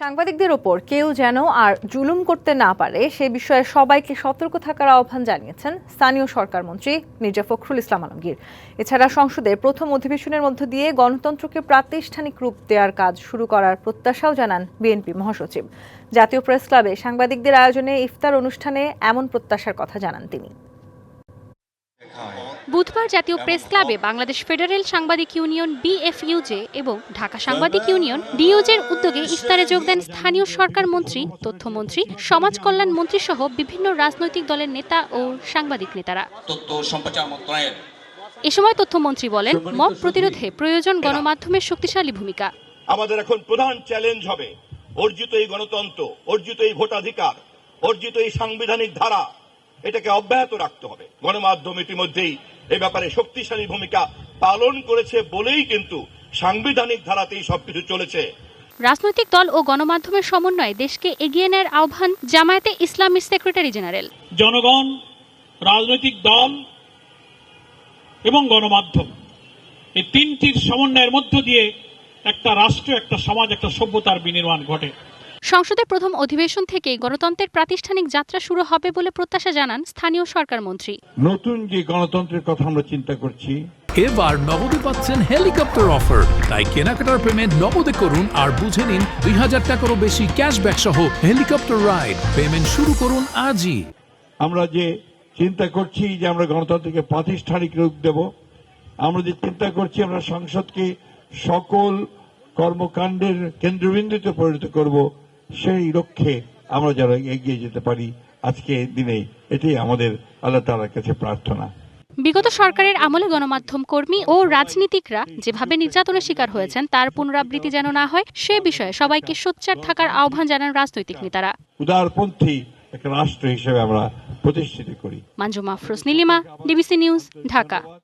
সাংবাদিকদের ওপর কেউ যেন আর জুলুম করতে না পারে সে বিষয়ে সবাইকে সতর্ক থাকার আহ্বান জানিয়েছেন স্থানীয় সরকার মন্ত্রী মির্জা ফখরুল ইসলাম আলমগীর। এছাড়া সংসদের প্রথম অধিবেশনের মধ্য দিয়ে গণতন্ত্রকে প্রাতিষ্ঠানিক রূপ দেওয়ার কাজ শুরু করার প্রত্যাশাও জানান বিএনপি মহাসচিব। জাতীয় প্রেস ক্লাবে সাংবাদিকদের আয়োজনে ইফতার অনুষ্ঠানে এমন প্রত্যাশার কথা জানান তিনি। বুধবার জাতীয় প্রেস ক্লাবে বাংলাদেশ ফেডারেল সাংবাদিক ইউনিয়ন বিএফইউজে এবং ঢাকা সাংবাদিক ইউনিয়ন ডিইউজের উদ্যোগে ইফতারে যোগ দেন স্থানীয় সরকার মন্ত্রী, তথ্যমন্ত্রী, সমাজ কল্যাণ মন্ত্রী সহ বিভিন্ন রাজনৈতিক দলের নেতা ও সাংবাদিক নেতারা। এ সময় তথ্যমন্ত্রী বলেন, মব প্রতিরোধে প্রয়োজন গণমাধ্যমের শক্তিশালী ভূমিকা। আমাদের এখন প্রধান চ্যালেঞ্জ হবে অর্জিত এই গণতন্ত্র, অর্জিত এই ভোটাধিকার, অর্জিত এই সাংবিধানিক ধারা, এটাকে অব্যাহত রাখতে হবে। গণমাধ্যম ইতিমধ্যেই এ ব্যাপারে শক্তিশালী ভূমিকা পালন করেছে বলেই কিন্তু সাংবিধানিক ধারাতেই সবকিছু চলেছে। রাজনৈতিক দল ও গণমাধ্যমের সমন্বয়ে দেশকে এগিয়ে নেওয়ার আহ্বান জামায়াতে ইসলামীর সেক্রেটারি জেনারেল। জনগণ, রাজনৈতিক দল এবং গণমাধ্যম এই তিনটির সমন্বয়ের মধ্য দিয়ে একটা রাষ্ট্র, একটা সমাজ, একটা সভ্যতার বিনির্মাণ ঘটে। সংসদের প্রথম অধিবেশন থেকে গণতন্ত্রের প্রাতিষ্ঠানিক যাত্রা শুরু হবে বলে প্রত্যাশা জানান স্থানীয় সরকার মন্ত্রী। নতুন যে গণতন্ত্রের কথা আমরা চিন্তা করছি, এবার নগদে পাচ্ছেন হেলিকপ্টার অফার। তাই কেনাকাটার পেমেন্ট নগদে করুন আর বুঝে নিন ২০০০ টাকারও বেশি ক্যাশব্যাক সহ হেলিকপ্টার রাইড। পেমেন্ট শুরু করুন আজই। আমরা যে চিন্তা করছি যে আমরা গণতন্ত্রকে প্রাতিষ্ঠানিক রূপ দেব, আমরা যে চিন্তা করছি আমরা সংসদকে সকল কর্মকাণ্ডের কেন্দ্রবিন্দুতে পরিণত করব, সেই লক্ষ্যে আমরা যারা এগিয়ে যেতে পারি আজকে দিনে, এটাই আমাদের আল্লাহ তাআলার কাছে প্রার্থনা। বিগত সরকারের আমলে গণমাধ্যম কর্মী ও রাজনীতিকরা যেভাবে নির্যাতনের শিকার হয়েছেন তার পুনরাবৃত্তি যেন না হয় সে বিষয়ে সবাইকে সোচ্চার থাকার আহ্বান জানান রাজনৈতিক নেতারা। উদারপন্থী একটা রাষ্ট্র হিসেবে আমরা প্রতিষ্ঠিত করি। Manjuma Afroz Nilima, DBC news, Dhaka.